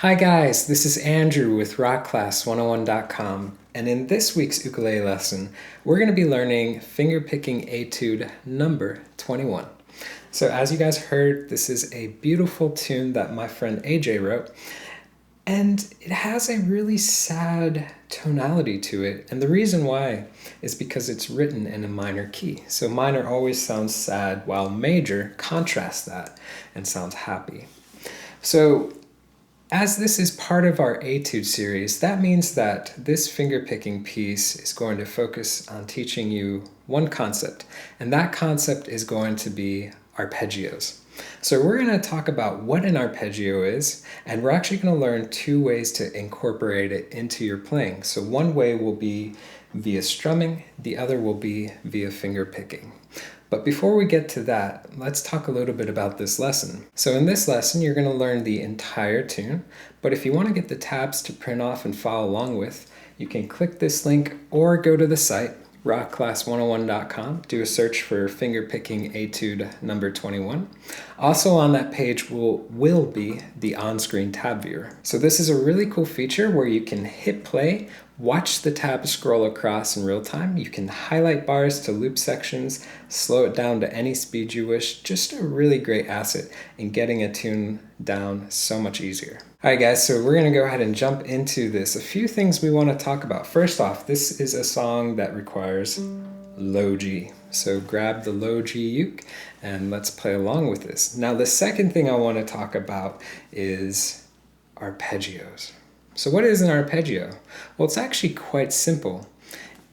Hi guys, this is Andrew with rockclass101.com, and in this week's ukulele lesson, we're going to be learning Fingerpicking Etude number 21. So as you guys heard, this is a beautiful tune that my friend AJ wrote, and it has a really sad tonality to it, and the reason why is because it's written in a minor key. So minor always sounds sad, while major contrasts that and sounds happy. So as this is part of our Etude series, that means that this fingerpicking piece is going to focus on teaching you one concept, and that concept is going to be arpeggios. So we're going to talk about what an arpeggio is, and we're actually going to learn two ways to incorporate it into your playing. So one way will be via strumming, the other will be via fingerpicking. But before we get to that, let's talk a little bit about this lesson. So in this lesson, you're going to learn the entire tune, but if you want to get the tabs to print off and follow along with, you can click this link or go to the site, rockclass101.com, do a search for Fingerpicking Etude number 21. Also on that page will be the on-screen tab viewer. So this is a really cool feature where you can hit play, watch the tab scroll across in real time. You can highlight bars to loop sections, slow it down to any speed you wish. Just a really great asset in getting a tune down so much easier. Alright guys, so we're going to go ahead and jump into this. A few things we want to talk about. First off, this is a song that requires low G. So grab the low G uke and let's play along with this. Now the second thing I want to talk about is arpeggios. So what is an arpeggio? Well, it's actually quite simple.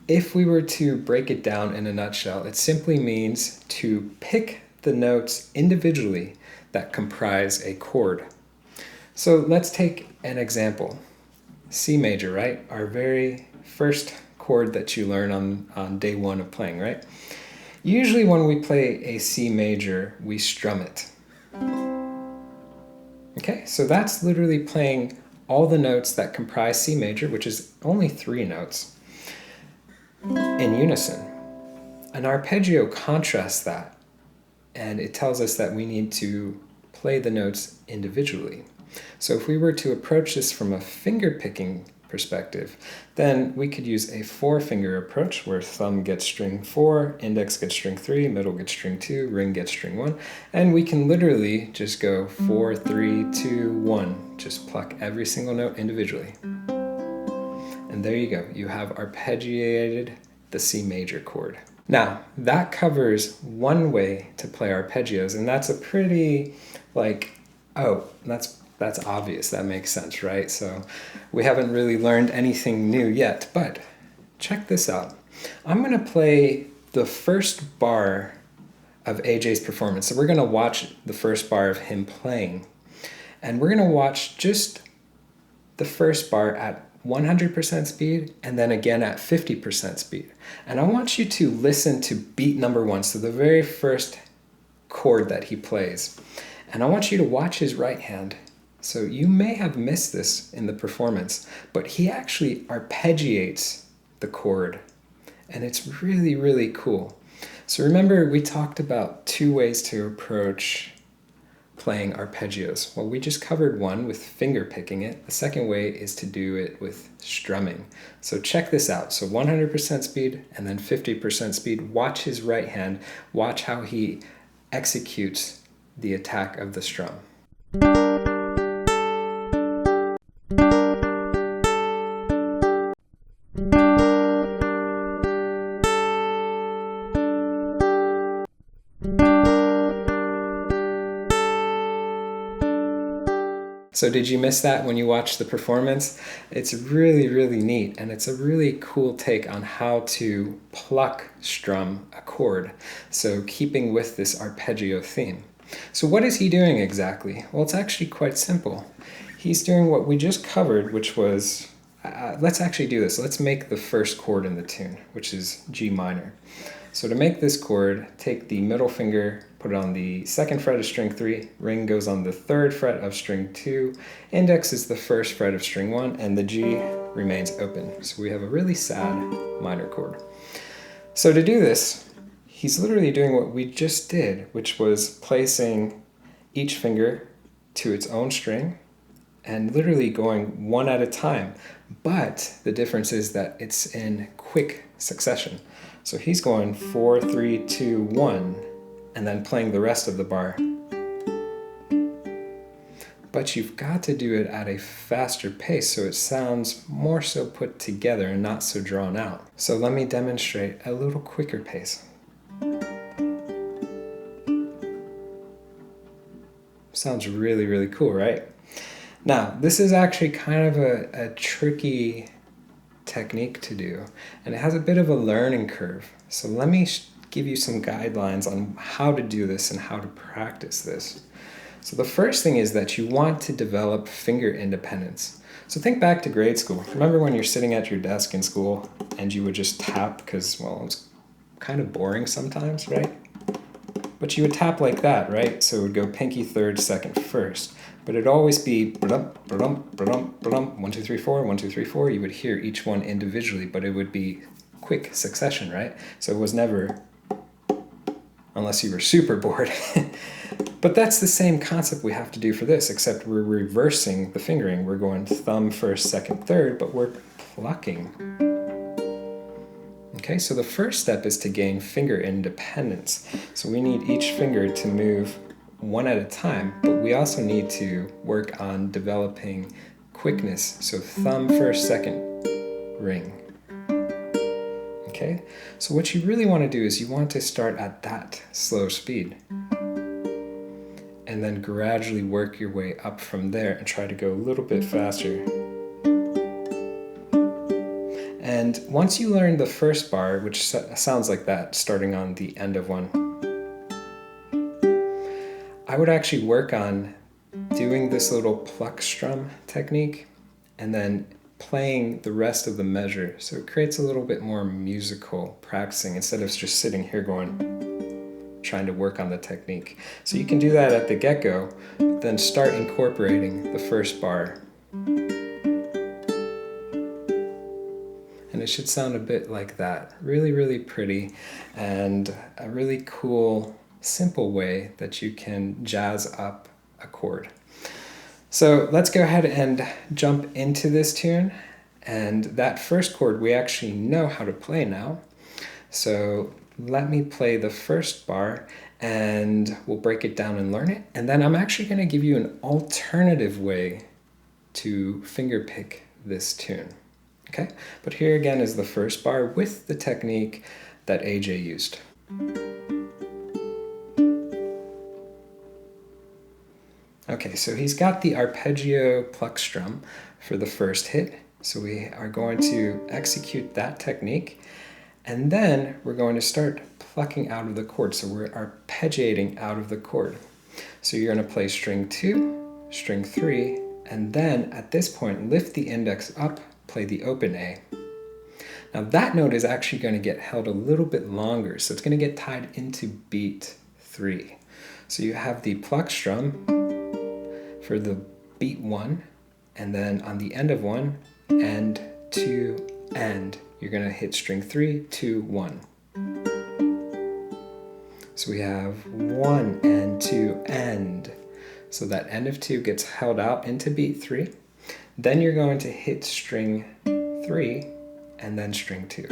If we were to break it down in a nutshell, it simply means to pick the notes individually that comprise a chord. So let's take an example. C major, right? Our very first chord that you learn on day one of playing, right? Usually when we play a C major, we strum it. Okay, so that's literally playing all the notes that comprise C major, which is only 3 notes, in unison. An arpeggio contrasts that, and it tells us that we need to play the notes individually. So if we were to approach this from a finger-picking perspective, then we could use a 4-finger approach where thumb gets string 4, index gets string 3, middle gets string 2, ring gets string 1, and we can literally just go 4, 3, 2, 1. Just pluck every single note individually. And there you go. You have arpeggiated the C major chord. Now, that covers one way to play arpeggios, and that's a pretty, that's obvious, that makes sense, right? So we haven't really learned anything new yet, but check this out. I'm going to play the first bar of AJ's performance. So we're going to watch the first bar of him playing, and we're going to watch just the first bar at 100% speed and then again at 50% speed. And I want you to listen to beat number 1, so the very first chord that he plays. And I want you to watch his right hand. So you may have missed this in the performance, but he actually arpeggiates the chord, and it's really, really cool. So remember, we talked about 2 ways to approach playing arpeggios. Well, we just covered one with finger picking it. The second way is to do it with strumming. So check this out. So 100% speed and then 50% speed. Watch his right hand. Watch how he executes the attack of the strum. So did you miss that when you watched the performance? It's really, really neat, and it's a really cool take on how to pluck strum a chord, so keeping with this arpeggio theme. So what is he doing exactly? Well, it's actually quite simple. He's doing what we just covered, which was, let's actually do this. Let's make the first chord in the tune, which is G minor. So to make this chord, take the middle finger, put it on the 2nd fret of string 3, ring goes on the 3rd fret of string 2, index is the 1st fret of string 1, and the G remains open. So we have a really sad minor chord. So to do this, he's literally doing what we just did, which was placing each finger to its own string and literally going one at a time. But the difference is that it's in quick succession. So he's going 4, 3, 2, 1, and then playing the rest of the bar. But you've got to do it at a faster pace so it sounds more so put together and not so drawn out. So let me demonstrate a little quicker pace. Sounds really, really cool, right? Now, this is actually kind of a tricky technique to do, and it has a bit of a learning curve. So let me give you some guidelines on how to do this and how to practice this. So the first thing is that you want to develop finger independence. So think back to grade school. Remember when you're sitting at your desk in school and you would just tap because, well, it's kind of boring sometimes, right? But you would tap like that, right? So it would go pinky 3rd, 2nd, 1st. But it'd always be 1, 2, 3, 4, 1, 2, 3, 4. You would hear each one individually, but it would be quick succession, right? So it was never, unless you were super bored. But that's the same concept we have to do for this, except we're reversing the fingering. We're going thumb 1st, 2nd, 3rd, but we're plucking. Okay, so the first step is to gain finger independence. So we need each finger to move one at a time, but we also need to work on developing quickness. So thumb 1st, 2nd, ring. Okay, so what you really want to do is you want to start at that slow speed and then gradually work your way up from there and try to go a little bit faster. And once you learn the first bar, which sounds like that, starting on the end of one, I would actually work on doing this little pluck strum technique and then playing the rest of the measure. So it creates a little bit more musical practicing instead of just sitting here trying to work on the technique. So you can do that at the get-go, then start incorporating the first bar. And it should sound a bit like that. Really, really pretty, and a really cool, simple way that you can jazz up a chord. So let's go ahead and jump into this tune. And that first chord we actually know how to play now. So let me play the first bar and we'll break it down and learn it. And then I'm actually going to give you an alternative way to fingerpick this tune. Okay, but here again is the first bar with the technique that AJ used. Okay, so he's got the arpeggio pluck strum for the first hit. So we are going to execute that technique, and then we're going to start plucking out of the chord. So we're arpeggiating out of the chord. So you're going to play string 2, string 3, and then at this point lift the index up, play the open A. Now that note is actually going to get held a little bit longer, so it's going to get tied into beat 3. So you have the pluck strum for the beat 1, and then on the end of 1, and 2, and you're going to hit string 3, 2, 1. So we have 1 and 2 and. So that end of 2 gets held out into beat 3. Then you're going to hit string 3 and then string 2.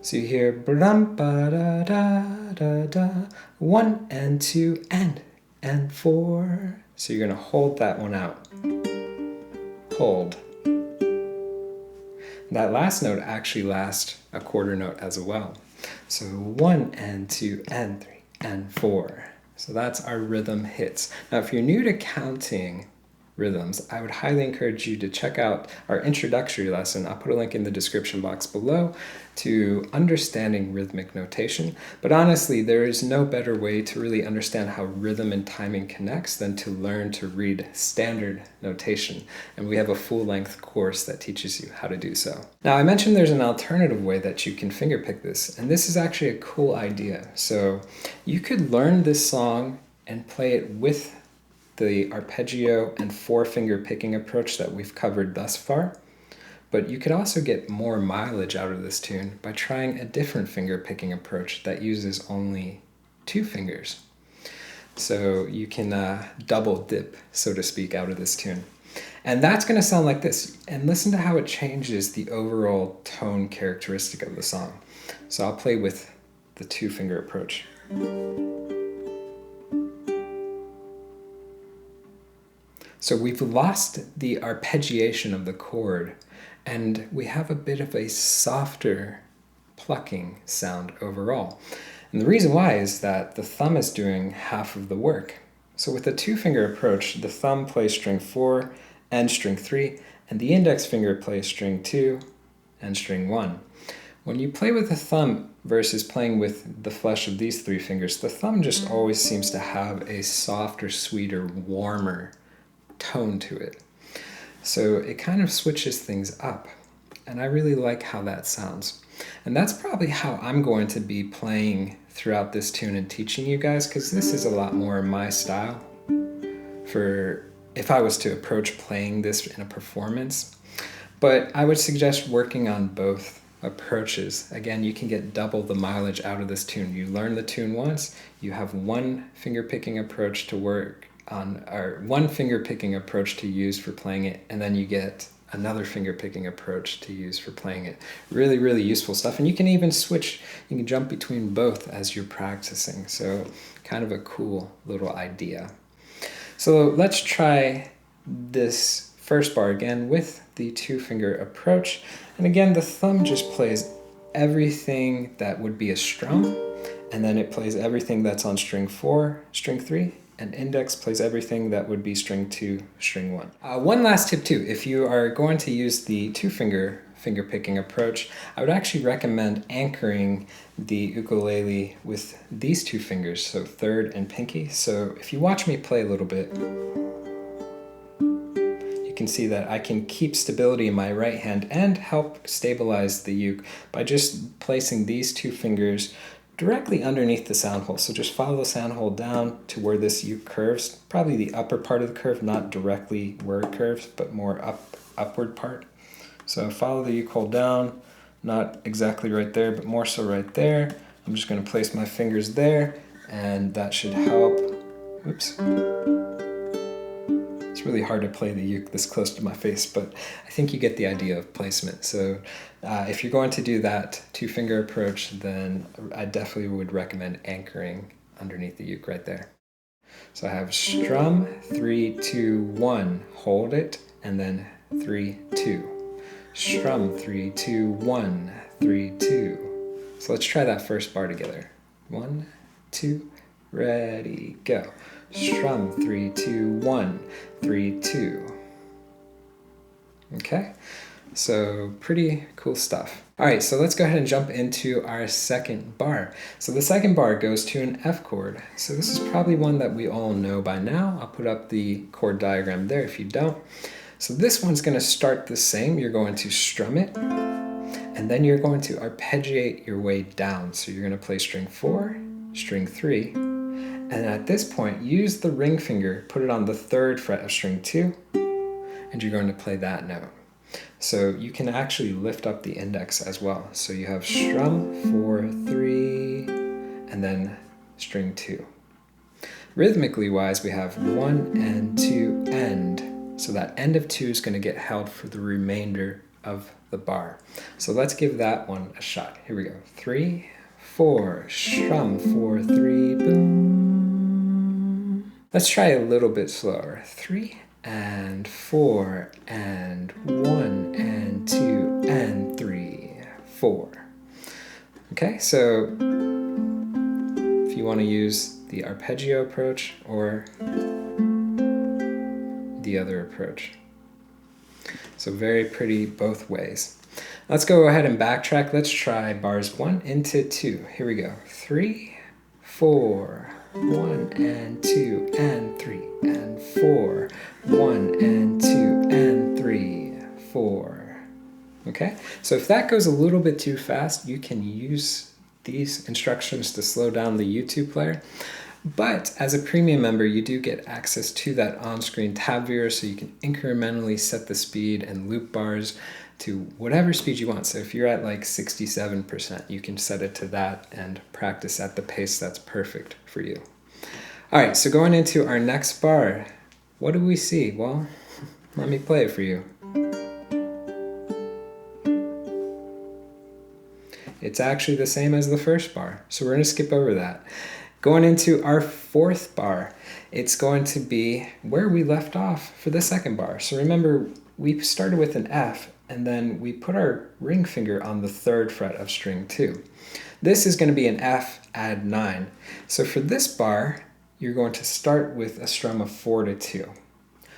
So you hear brum ba da da da da, 1 and 2 and 4. So you're going to hold that one out. Hold. That last note actually lasts a quarter note as well. So 1 and 2 and 3 and 4. So that's our rhythm hits. Now if you're new to counting rhythms, I would highly encourage you to check out our introductory lesson. I'll put a link in the description box below to understanding rhythmic notation. But honestly, there is no better way to really understand how rhythm and timing connects than to learn to read standard notation. And we have a full-length course that teaches you how to do so. Now, I mentioned there's an alternative way that you can fingerpick this, and this is actually a cool idea. So you could learn this song and play it with the arpeggio and 4-finger picking approach that we've covered thus far. But you could also get more mileage out of this tune by trying a different finger picking approach that uses only 2 fingers. So you can double dip, so to speak, out of this tune. And that's going to sound like this. And listen to how it changes the overall tone characteristic of the song. So I'll play with the 2-finger approach. So we've lost the arpeggiation of the chord, and we have a bit of a softer plucking sound overall. And the reason why is that the thumb is doing half of the work. So with the 2-finger approach, the thumb plays string 4 and string 3, and the index finger plays string 2 and string 1. When you play with the thumb versus playing with the flesh of these 3 fingers, the thumb just always seems to have a softer, sweeter, warmer tone to it. So it kind of switches things up, and I really like how that sounds. And that's probably how I'm going to be playing throughout this tune and teaching you guys, because this is a lot more my style for if I was to approach playing this in a performance. But I would suggest working on both approaches. Again, you can get double the mileage out of this tune. You learn the tune once, you have 1 finger picking approach to work on, or 1 finger picking approach to use for playing it, and then you get another finger picking approach to use for playing it. Really, really useful stuff. And you can even switch, you can jump between both as you're practicing. So kind of a cool little idea. So let's try this first bar again with the 2-finger approach. And again, the thumb just plays everything that would be a strum, and then it plays everything that's on string 4, string 3, and index plays everything that would be string 2, string 1. One last tip too, if you are going to use the 2-finger finger picking approach, I would actually recommend anchoring the ukulele with these 2 fingers, so 3rd and pinky. So if you watch me play a little bit, you can see that I can keep stability in my right hand and help stabilize the uke by just placing these 2 fingers directly underneath the sound hole. So just follow the sound hole down to where this uke curves, probably the upper part of the curve, not directly where it curves, but more upward part. So follow the uke hole down, not exactly right there, but more so right there. I'm just going to place my fingers there, and that should help. Oops. It's really hard to play the uke this close to my face, but I think you get the idea of placement. So if you're going to do that 2-finger approach, then I definitely would recommend anchoring underneath the uke right there. So I have strum, 3, 2, 1, hold it, and then 3, 2. Strum, 3, 2, 1, 3, 2. So let's try that first bar together. 1, 2, ready, go. Strum, 3, 2, 1, 3, 2. Okay, so pretty cool stuff. All right, so let's go ahead and jump into our second bar. So the second bar goes to an F chord. So this is probably one that we all know by now. I'll put up the chord diagram there if you don't. So this one's going to start the same. You're going to strum it, and then you're going to arpeggiate your way down. So you're going to play string 4, string 3, and at this point, use the ring finger, put it on the 3rd fret of string 2, and you're going to play that note. So you can actually lift up the index as well. So you have strum, 4, 3, and then string 2. Rhythmically wise, we have 1 and 2 end. So that end of 2 is going to get held for the remainder of the bar. So let's give that one a shot. Here we go. 3, 4, strum, 4, 3, boom. Let's try a little bit slower. 3 and 4 and 1 and 2 and 3, 4. Okay, so if you want to use the arpeggio approach or the other approach. So very pretty both ways. Let's go ahead and backtrack. Let's try bars 1 into 2. Here we go. 3, 4, 1 and 2 and 3 and 4, 1 and 2 and 3, 4. Okay, so if that goes a little bit too fast, you can use these instructions to slow down the YouTube player. But as a premium member, you do get access to that on-screen tab viewer, so you can incrementally set the speed and loop bars to whatever speed you want. So if you're at like 67%, you can set it to that and practice at the pace that's perfect for you. All right, so going into our next bar, what do we see? Well, let me play it for you. It's actually the same as the first bar, so we're going to skip over that. Going into our fourth bar, it's going to be where we left off for the second bar. So remember, we started with an F, and then we put our ring finger on the 3rd fret of string 2. This is going to be an F add 9. So for this bar, you're going to start with a strum of 4 to 2.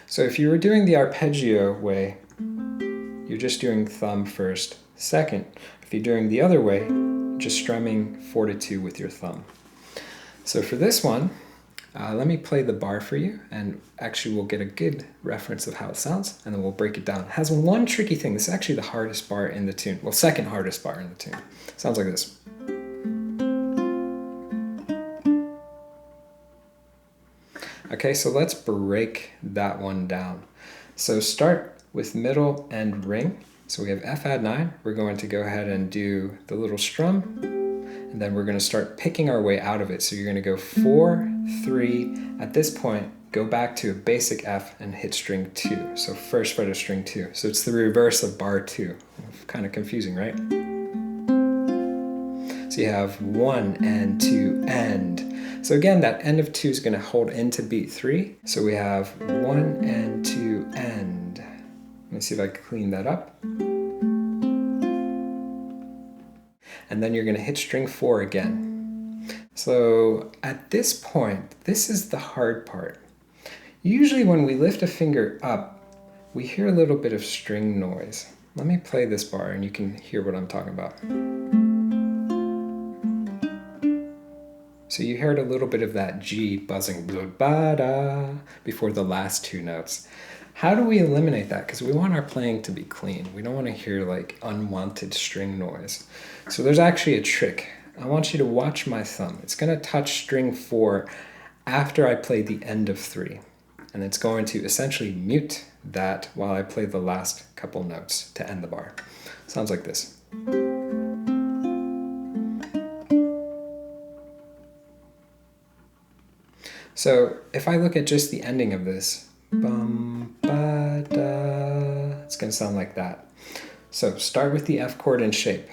So if you were doing the arpeggio way, you're just doing thumb first, second. If you're doing the other way, just strumming 4 to 2 with your thumb. So for this one, let me play the bar for you, and actually we'll get a good reference of how it sounds, and then we'll break it down. It has one tricky thing. This is actually the hardest bar in the tune. Well, second hardest bar in the tune. Sounds like this. Okay, so let's break that one down. So start with middle and ring. So we have F add 9. We're going to go ahead and do the little strum, and then we're going to start picking our way out of it. So you're going to go 4, 3. At this point, go back to a basic F and hit string 2. So 1st fret of string 2. So it's the reverse of bar 2. Kind of confusing, right? So you have 1 and 2 and. So again, that end of 2 is going to hold into beat 3. So we have 1 and 2 and. Let me see if I can clean that up. And then you're going to hit string 4 again. So at this point, this is the hard part. Usually when we lift a finger up, we hear a little bit of string noise. Let me play this bar and you can hear what I'm talking about. So you heard a little bit of that G buzzing ba-da before the last 2 notes. How do we eliminate that? Because we want our playing to be clean. We don't want to hear like unwanted string noise. So there's actually a trick. I want you to watch my thumb. It's going to touch string 4 after I play the end of 3. And it's going to essentially mute that while I play the last couple notes to end the bar. Sounds like this. So if I look at just the ending of this, bum, ba, da, it's going to sound like that. So start with the F chord in shape.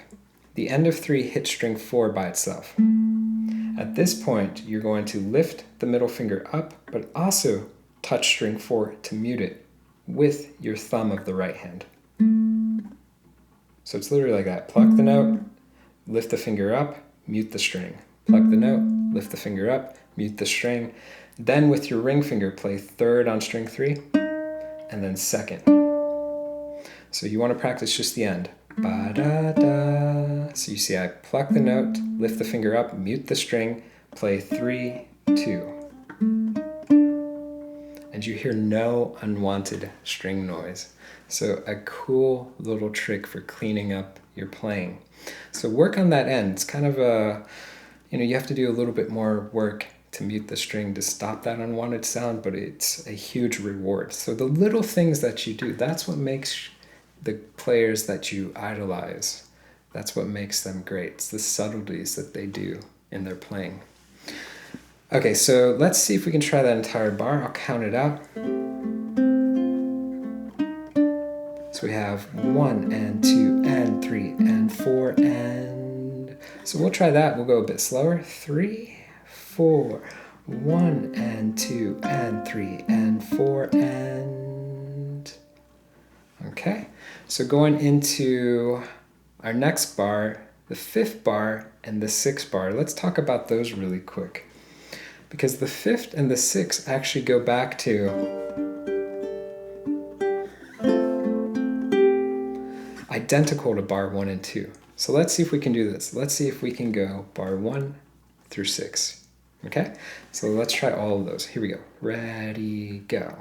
The end of 3 hits string 4 by itself. At this point, you're going to lift the middle finger up, but also touch string 4 to mute it with your thumb of the right hand. So it's literally like that. Pluck the note, lift the finger up, mute the string. Pluck the note, lift the finger up, mute the string. Then with your ring finger, play 3rd on string 3, and then 2nd. So you want to practice just the end. Ba-da-da. So you see I pluck the note, lift the finger up, mute the string, play 3, 2. And you hear no unwanted string noise. So a cool little trick for cleaning up your playing. So work on that end. It's kind of a, you have to do a little bit more work to mute the string to stop that unwanted sound, but it's a huge reward. So the little things that you do, that's what makes the players that you idolize, that's what makes them great. It's the subtleties that they do in their playing. Okay, so let's see if we can try that entire bar. I'll count it out. So we have 1 and 2 and 3 and 4 and... So we'll try that. We'll go a bit slower. 3, 4, 1 and 2 and 3 and 4 and... Okay, so going into our next bar, the 5th bar and the 6th bar. Let's talk about those really quick. Because the 5th and the 6th actually go back to identical to bar 1 and 2. So let's see if we can do this. Let's see if we can go bar 1 through 6. Okay? So let's try all of those. Here we go. Ready, go.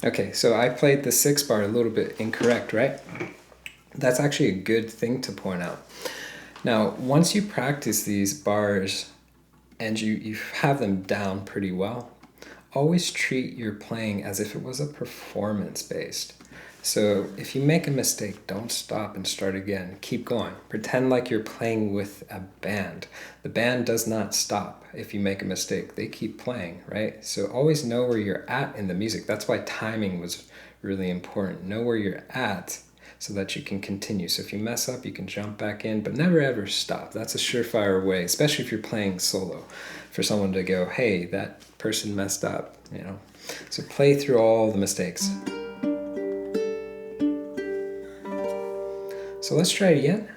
Okay, so I played the 6th bar a little bit incorrect, right? That's actually a good thing to point out. Now, once you practice these bars and you have them down pretty well, always treat your playing as if it was a performance-based. So if you make a mistake, don't stop and start again. Keep going. Pretend like you're playing with a band. The band does not stop if you make a mistake. They keep playing, right? So always know where you're at in the music. That's why timing was really important. Know where you're at so that you can continue. So if you mess up, you can jump back in, but never ever stop. That's a surefire way, especially if you're playing solo, for someone to go, hey, that person messed up, you know? So play through all the mistakes. So let's try it again,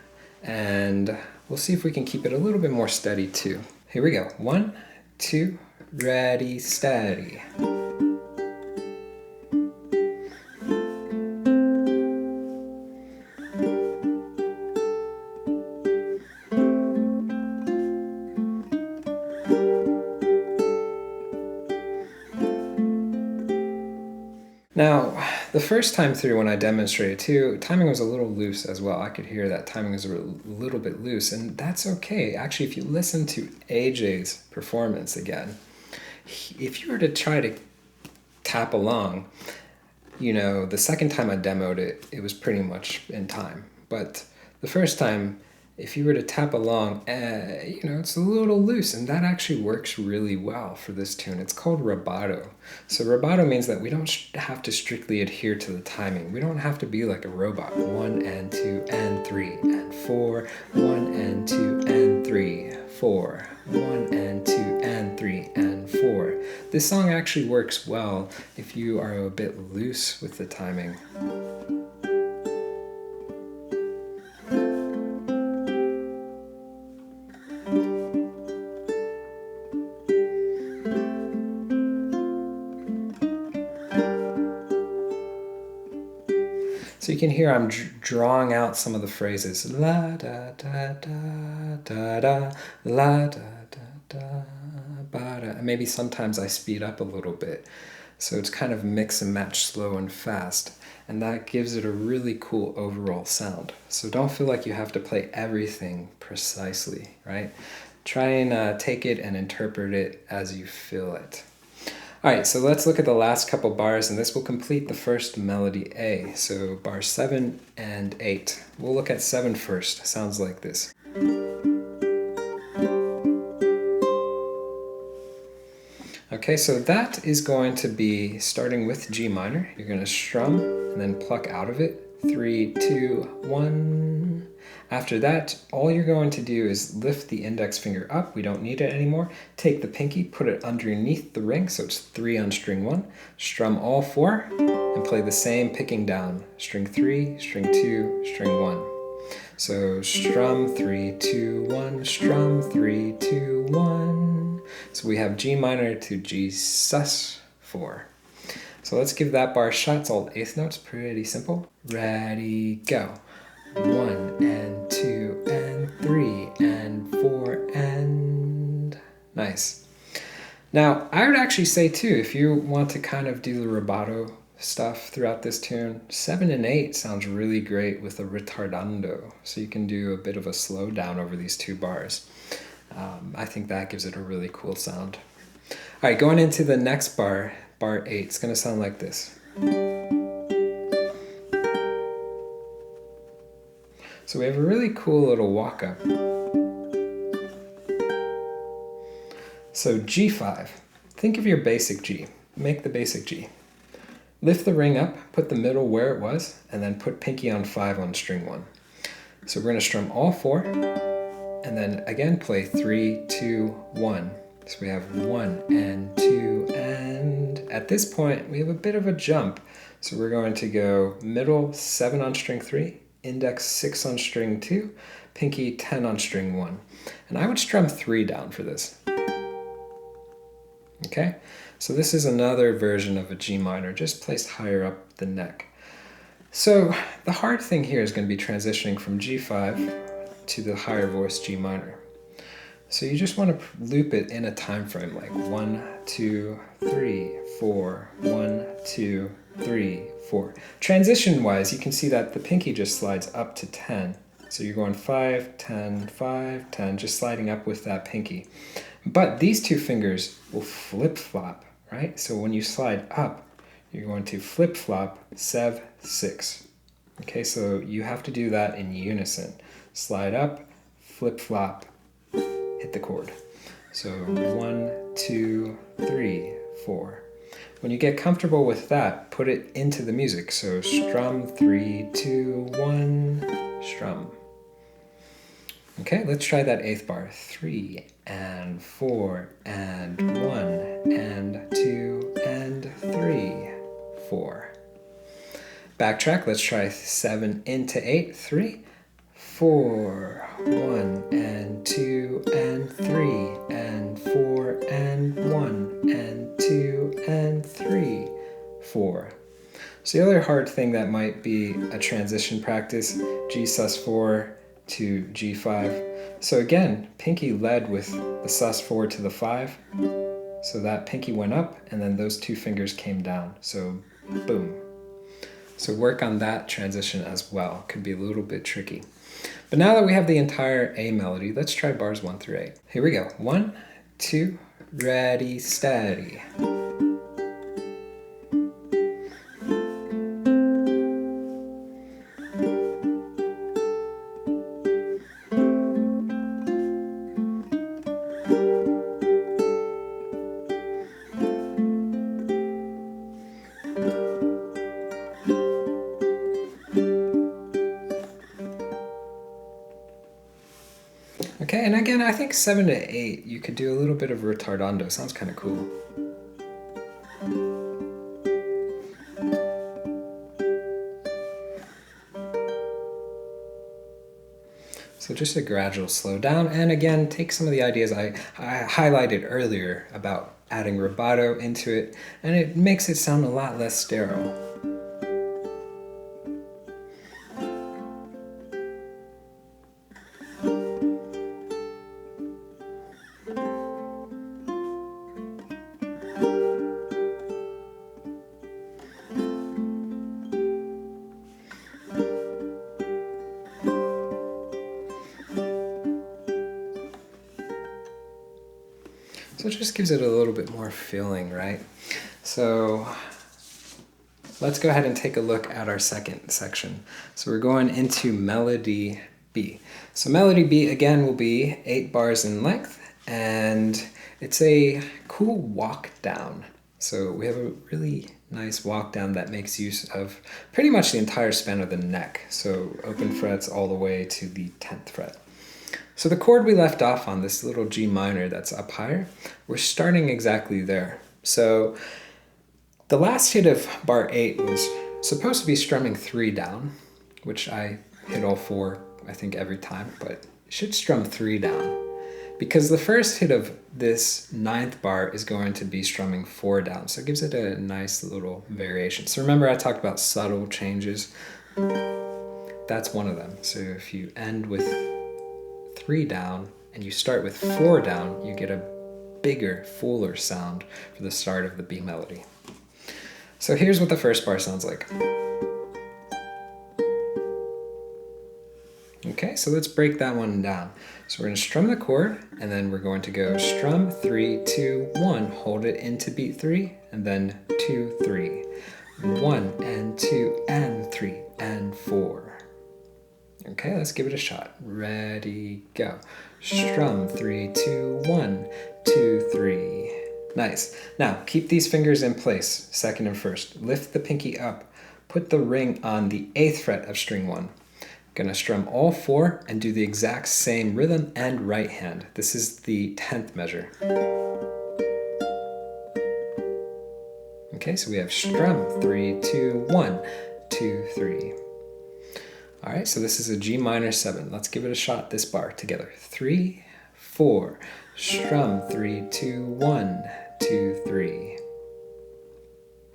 and we'll see if we can keep it a little bit more steady too. Here we go. 1, 2, ready, steady. Now, the first time through when I demonstrated too, timing was a little loose as well. I could hear that timing was a little bit loose, and that's okay. Actually, if you listen to AJ's performance again, if you were to try to tap along, you know, the second time I demoed it, it was pretty much in time. But the first time, if you were to tap along, you know, it's a little loose, and that actually works really well for this tune. It's called rubato. So rubato means that we don't have to strictly adhere to the timing. We don't have to be like a robot. 1 and 2 and 3 and 4. 1 and 2 and 3, 4. 1 and 2 and 3 and 4. This song actually works well if you are a bit loose with the timing. So you can hear I'm drawing out some of the phrases. La da da da da da, la da da da ba da. And maybe sometimes I speed up a little bit. So it's kind of mix and match slow and fast. And that gives it a really cool overall sound. So don't feel like you have to play everything precisely, right? Try and take it and interpret it as you feel it. All right, so let's look at the last couple bars, and this will complete the first melody A. So bar 7 and 8. We'll look at 7 first. Sounds like this. Okay, so that is going to be starting with G minor. You're going to strum and then pluck out of it. 3, 2, 1. After that, all you're going to do is lift the index finger up. We don't need it anymore. Take the pinky, put it underneath the ring, so it's 3 on string 1. Strum all 4 and play the same picking down. String 3, string 2, string 1. So strum 3, 2, 1, strum 3, 2, 1. So we have G minor to G sus 4. So let's give that bar a shot. It's all 8th notes, pretty simple. Ready, go. 1 and 2 and 3 and 4 and... Nice. Now, I would actually say too, if you want to kind of do the rubato stuff throughout this tune, 7 and 8 sounds really great with a ritardando. So you can do a bit of a slowdown over these 2 bars. I think that gives it a really cool sound. All right, going into the next bar, bar 8, it's going to sound like this. So we have a really cool little walk up. So G5, think of your basic G. Make the basic G. Lift the ring up, put the middle where it was, and then put pinky on 5 on string 1. So we're going to strum all 4, and then again play 3, 2, 1. So we have 1 and 2, and at this point we have a bit of a jump. So we're going to go middle 7 on string 3, index 6 on string 2, pinky 10 on string 1. And I would strum 3 down for this. Okay, so this is another version of a G minor, just placed higher up the neck. So the hard thing here is going to be transitioning from G5 to the higher voice G minor. So you just want to loop it in a time frame, like 1, 2, 3, 4, 1, 2, 3, 4. Transition wise, you can see that the pinky just slides up to 10. So you're going 5, 10, 5, 10, just sliding up with that pinky. But these two fingers will flip-flop, right? So when you slide up, you're going to flip-flop 7, 6. Okay, so you have to do that in unison. Slide up, flip-flop, hit the chord. So 1, 2, 3, 4. When you get comfortable with that, put it into the music. So strum 3, 2, 1, strum. Okay, let's try that 8th bar. 3 and 4 and 1 and 2 and 3, 4. Backtrack, let's try 7 into 8. 3, 4, 1 and 2 and 3 and 4 and 1 and 2 and 3, 4. So the other hard thing that might be a transition practice, G sus4 to G5. So again, pinky led with the sus4 to the 5. So that pinky went up and then those two fingers came down. So boom. So work on that transition as well. Could be a little bit tricky. But now that we have the entire A melody, let's try bars 1 through 8. Here we go. 1, 2, ready, steady. Okay, and again, I think 7 to 8, you could do a little bit of retardando. Sounds kind of cool. So just a gradual slow down, and again, take some of the ideas I highlighted earlier about adding rubato into it, and it makes it sound a lot less sterile. So it just gives it a little bit more feeling, right? So let's go ahead and take a look at our second section. So we're going into melody B. So melody B again will be 8 bars in length, and it's a cool walk down. So we have a really nice walk down that makes use of pretty much the entire span of the neck. So open frets all the way to the 10th fret. So the chord we left off on, this little G minor that's up higher, we're starting exactly there. So the last hit of bar 8 was supposed to be strumming 3 down, which I hit all 4, I think, every time, but it should strum 3 down. Because the first hit of this 9th bar is going to be strumming 4 down, so it gives it a nice little variation. So remember I talked about subtle changes? That's one of them. So if you end with 3 down and you start with 4 down, you get a bigger, fuller sound for the start of the B melody. So here's what the first bar sounds like. Okay, so let's break that one down. So we're going to strum the chord, and then we're going to go strum 3, 2, 1, hold it into beat 3, and then 2, 3, 1 and 2 and 3 and 4. Okay, let's give it a shot. Ready, go. Strum 3, 2, 1, 2, 3. Nice. Now keep these fingers in place, second and first. Lift the pinky up. Put the ring on the 8th fret of string 1. Gonna strum all 4 and do the exact same rhythm and right hand. This is the 10th measure. Okay, so we have strum 3, 2, 1, 2, 3. All right, so this is a G minor 7. Let's give it a shot, this bar together. 3, 4, strum 3, 2, 1, 2, 3.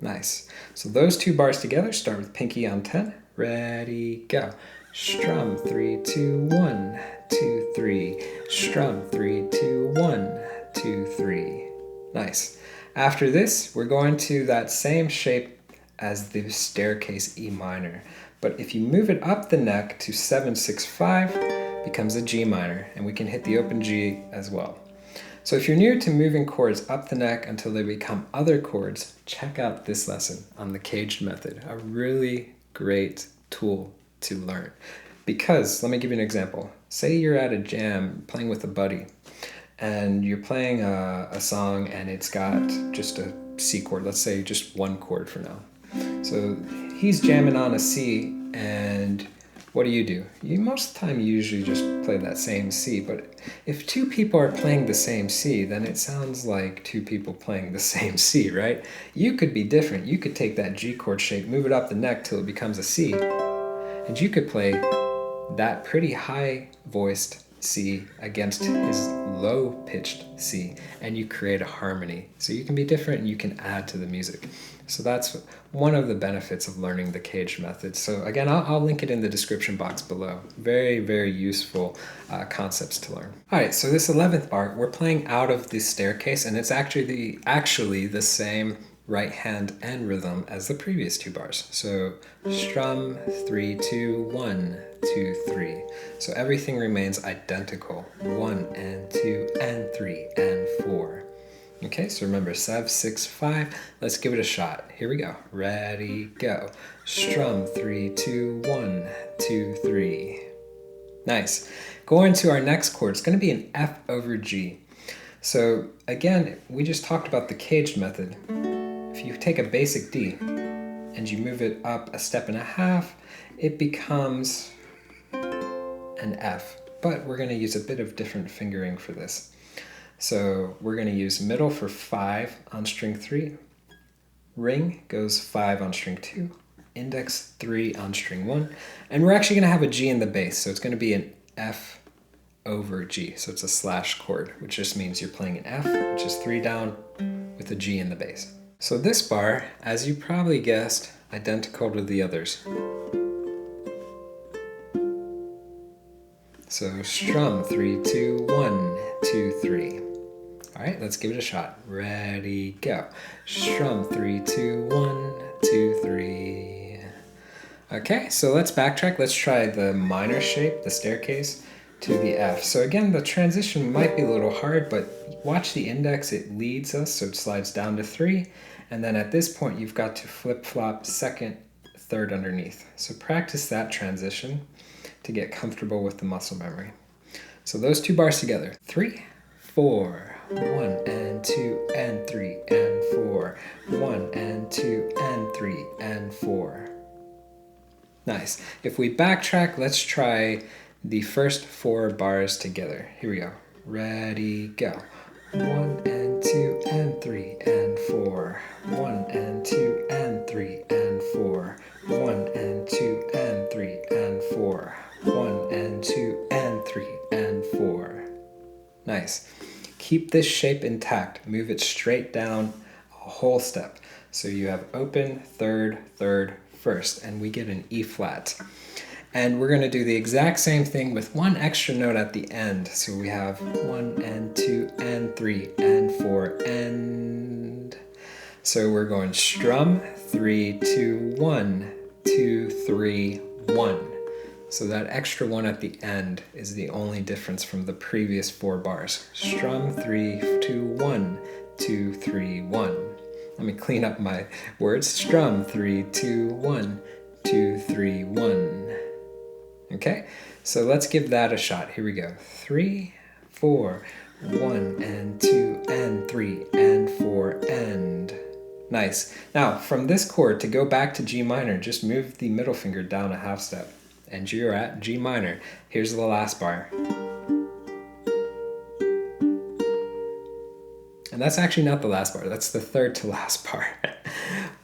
Nice. So those two bars together start with pinky on 10. Ready, go. Strum 3, 2, 1, 2, 3. Strum 3, 2, 1, 2, 3. Nice. After this, we're going to that same shape as the staircase E minor. But if you move it up the neck to 7, 6, 5, becomes a G minor, and we can hit the open G as well. So if you're new to moving chords up the neck until they become other chords, check out this lesson on the caged method, a really great tool to learn. Because, let me give you an example. Say you're at a jam playing with a buddy, and you're playing a song and it's got just a C chord, let's say just one chord for now. So he's jamming on a C, and what do? You most of the time usually just play that same C, but if two people are playing the same C, then it sounds like two people playing the same C, right? You could be different. You could take that G chord shape, move it up the neck till it becomes a C, and you could play that pretty high-voiced C against his low-pitched C, and you create a harmony. So you can be different and you can add to the music. So that's one of the benefits of learning the caged method. So again, I'll link it in the description box below. Very, very useful concepts to learn. All right, so this 11th bar, we're playing out of the staircase, and it's actually the same right hand and rhythm as the previous two bars. So strum 3, 2, 1, 2, 3. So everything remains identical. 1 and 2 and 3 and 4. Okay, so remember 7, 6, 5. Let's give it a shot. Here we go. Ready, go. Strum 3, 2, 1, 2, 3. Nice. Going to our next chord. It's going to be an F over G. So again, we just talked about the caged method. If you take a basic D and you move it up a step and a half, it becomes an F. But we're going to use a bit of different fingering for this. So we're going to use middle for 5 on string 3. Ring goes 5 on string 2. Index 3 on string 1. And we're actually going to have a G in the bass. So it's going to be an F over G. So it's a slash chord, which just means you're playing an F, which is 3 down, with a G in the bass. So this bar, as you probably guessed, identical to the others. So strum 3, 2, 1, 2, 3. All right, let's give it a shot. Ready, go. Strum 3, 2, 1, 2, 3. Okay, so let's backtrack. Let's try the minor shape, the staircase, to the F. So again, the transition might be a little hard, but watch the index. It leads us, so it slides down to 3. And then at this point, you've got to flip-flop second, third underneath. So practice that transition to get comfortable with the muscle memory. So those two bars together. 3, 4, 1 and 2 and 3 and 4. 1 and 2 and 3 and 4. Nice. If we backtrack, let's try the first 4 bars together. Here we go. Ready, go. 1 and 2 and 3 and 4. 1 and 2 and 3 and 4. 1 and 2 and 3 and 4. 1 and 2 and 3 and 4. Nice. Keep this shape intact. Move it straight down a whole step. So you have open, third, third, first, and we get an E flat. And we're going to do the exact same thing with one extra note at the end. So we have 1 and 2 and 3 and 4 and. So we're going strum 3, 2, 1, 2, 3, 1. So that extra one at the end is the only difference from the previous 4 bars. Strum 3, 2, 1, 2, 3, 1. Let me clean up my words. Strum 3, 2, 1, 2, 3, 1. Okay, so let's give that a shot. Here we go. 3, 4, 1 and 2 and 3 and 4 and. Nice. Now from this chord to go back to G minor, just move the middle finger down a half step and you're at G minor. Here's the last bar. And that's actually not the last bar, that's the third to last bar.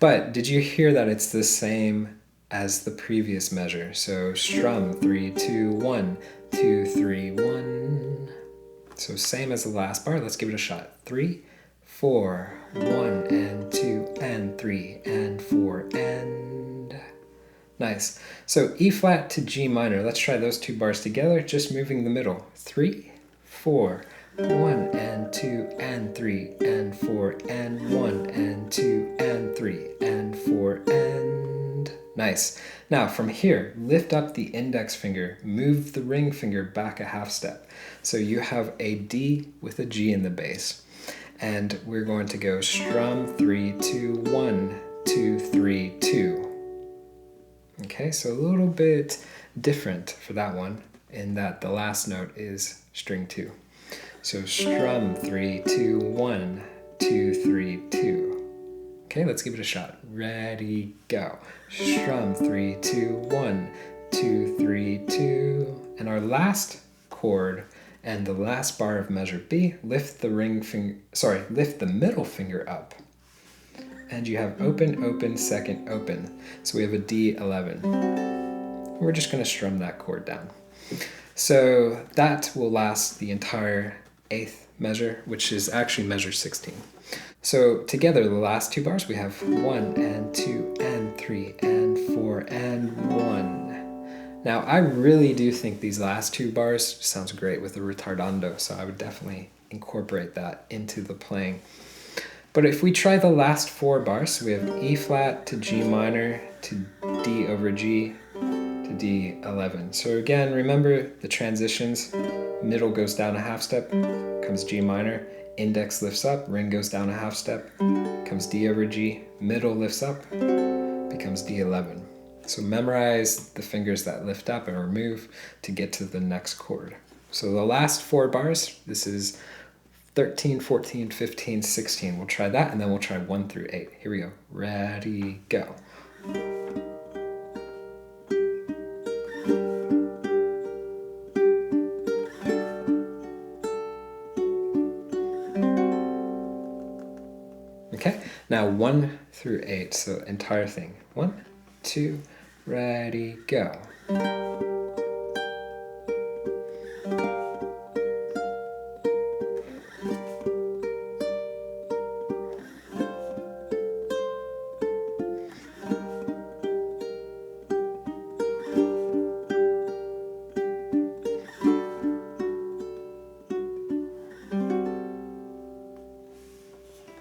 But did you hear that it's the same as the previous measure? So strum 3, 2, 1, 2, 3, 1. So same as the last bar, let's give it a shot. 3, 4, 1 and 2 and 3 and 4 and. Nice. So E flat to G minor, let's try those 2 bars together, just moving the middle. 3, 4, 1 and 2 and 3 and 4 and 1 and 2 and 3 and 4 and. Nice. Now from here, lift up the index finger, move the ring finger back a half step. So you have a D with a G in the bass. And we're going to go strum 3, 2, 1, 2, 3, 2. Okay, so a little bit different for that one in that the last note is string 2. So strum 3, 2, 1, 2, 3, 2. Okay, let's give it a shot. Ready, go. Strum 3, 2, 1, 2, 3, 2. And our last chord and the last bar of measure B, lift the middle finger up. And you have open, open, second, open. So we have a D11. We're just going to strum that chord down. So that will last the entire 8th measure, which is actually measure 16. So together, the last 2 bars, we have 1 and 2 and 3 and 4 and 1. Now, I really do think these last 2 bars sounds great with the retardando, so I would definitely incorporate that into the playing. But if we try the last 4 bars, so we have E flat to G minor to D over G to D11. So again, remember the transitions. Middle goes down a half step, comes G minor, index lifts up, ring goes down a half step, comes D over G, middle lifts up, becomes D11. So memorize the fingers that lift up and remove to get to the next chord. So the last 4 bars, this is 13, 14, 15, 16. We'll try that and then we'll try 1 through 8. Here we go. Ready, go. Okay, now 1 through 8, so entire thing. 1, 2, ready, go.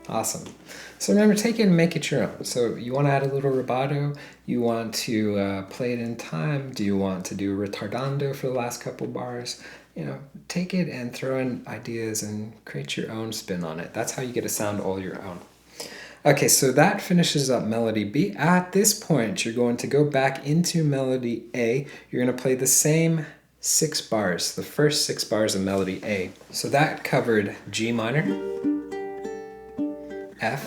Awesome. So remember, take it and make it your own. So you want to add a little rubato, you want to play it in time, do you want to do a retardando for the last couple bars? You know, take it and throw in ideas and create your own spin on it. That's how you get a sound all your own. Okay, so that finishes up melody B. At this point, you're going to go back into melody A. You're going to play the same 6 bars, the first 6 bars of melody A. So that covered G minor, F,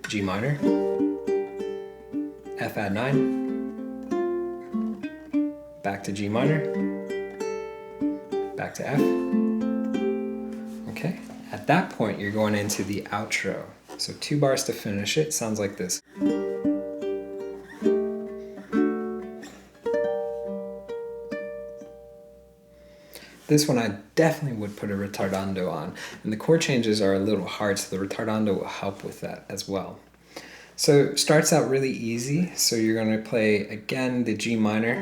G minor, F add 9, back to G minor, back to F. Okay, at that point you're going into the outro. So 2 bars to finish it, sounds like this. This one I definitely would put a retardando on, and the chord changes are a little hard, so the retardando will help with that as well. So it starts out really easy, so you're going to play again the G minor,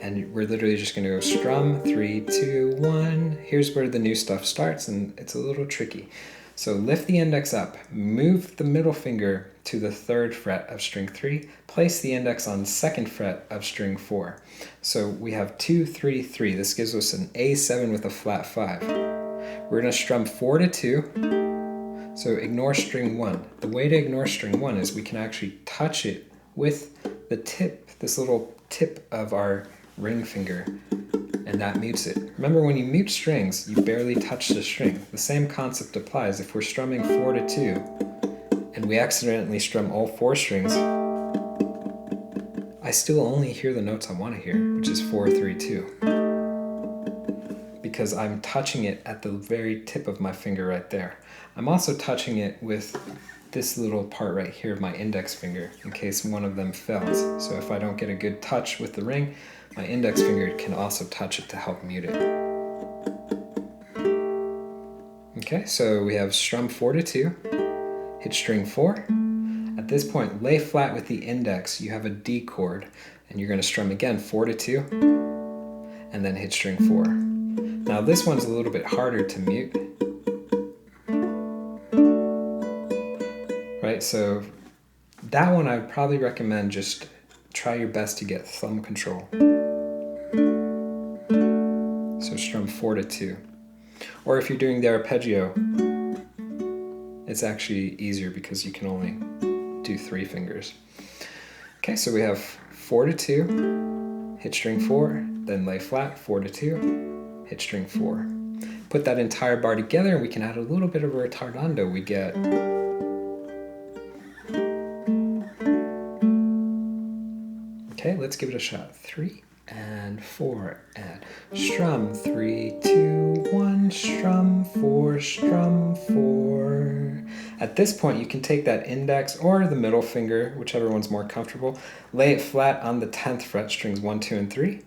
and we're literally just going to go strum 3, 2, 1. Here's where the new stuff starts, and it's a little tricky. So lift the index up, move the middle finger to the 3rd fret of string 3, place the index on the 2nd fret of string 4. So we have 2, 3, 3. This gives us an A7 with a flat 5. We're going to strum 4 to 2, so ignore string 1. The way to ignore string 1 is we can actually touch it with the tip, this little tip of our ring finger, and that mutes it. Remember, when you mute strings, you barely touch the string. The same concept applies. If we're strumming 4 to 2, and we accidentally strum all 4 strings, I still only hear the notes I want to hear, which is 4, 3, 2. Because I'm touching it at the very tip of my finger right there. I'm also touching it with this little part right here of my index finger in case one of them fails. So if I don't get a good touch with the ring, my index finger can also touch it to help mute it. Okay, so we have strum 4 to 2, hit string 4. At this point, lay flat with the index. You have a D chord, and you're going to strum again 4 to 2, and then hit string 4. Now this one's a little bit harder to mute. Right, so that one I would probably recommend just try your best to get thumb control. So strum 4 to 2. Or if you're doing the arpeggio, it's actually easier because you can only do 3 fingers. Okay, so we have 4 to 2, hit string 4, then lay flat, 4 to 2, hit string 4. Put that entire bar together and we can add a little bit of a retardando. We get okay, let's give it a shot. 3 and 4 and strum 3, 2, 1, strum 4, strum 4. At this point, you can take that index or the middle finger, whichever one's more comfortable, lay it flat on the 10th fret, strings 1, 2, and 3.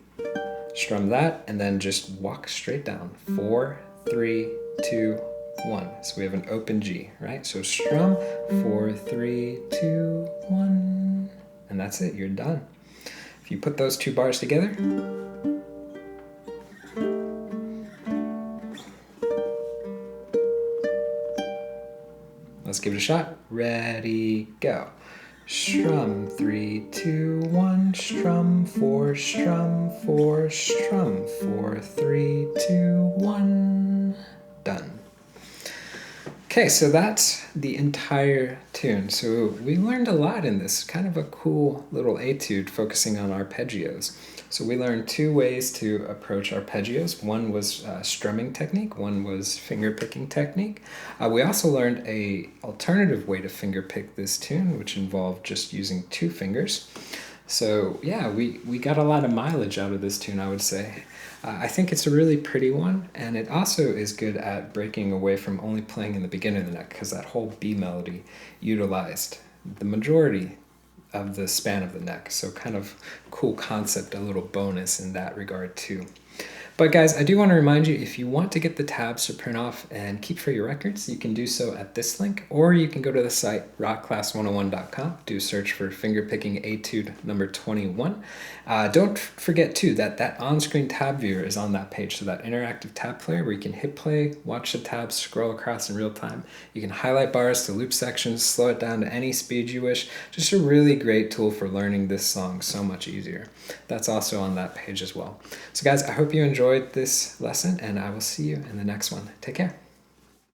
Strum that, and then just walk straight down. 4, 3, 2, 1. So we have an open G, right? So strum 4, 3, 2, 1. And that's it, you're done. If you put those 2 bars together, let's give it a shot. Ready, go. Strum 3, 2, 1, strum 4, strum 4, strum 4, 3, 2, 1. Done. Okay, so that's the entire tune. So we learned a lot in this, kind of a cool little etude focusing on arpeggios. So we learned 2 ways to approach arpeggios. One was strumming technique, one was finger picking technique. We also learned an alternative way to finger pick this tune, which involved just using 2 fingers. So yeah, we got a lot of mileage out of this tune, I would say. I think it's a really pretty one, and it also is good at breaking away from only playing in the beginning of the neck, because that whole B melody utilized the majority of the span of the neck. So kind of cool concept, a little bonus in that regard too. But guys, I do want to remind you, if you want to get the tabs to print off and keep for your records, you can do so at this link, or you can go to the site rockclass101.com, do a search for Fingerpicking Etude number 21. Don't forget too that on-screen tab viewer is on that page, so that interactive tab player where you can hit play, watch the tabs scroll across in real time. You can highlight bars to loop sections, slow it down to any speed you wish. Just a really great tool for learning this song so much easier. That's also on that page as well. So guys, I hope you enjoyed this lesson, and I will see you in the next one. Take care.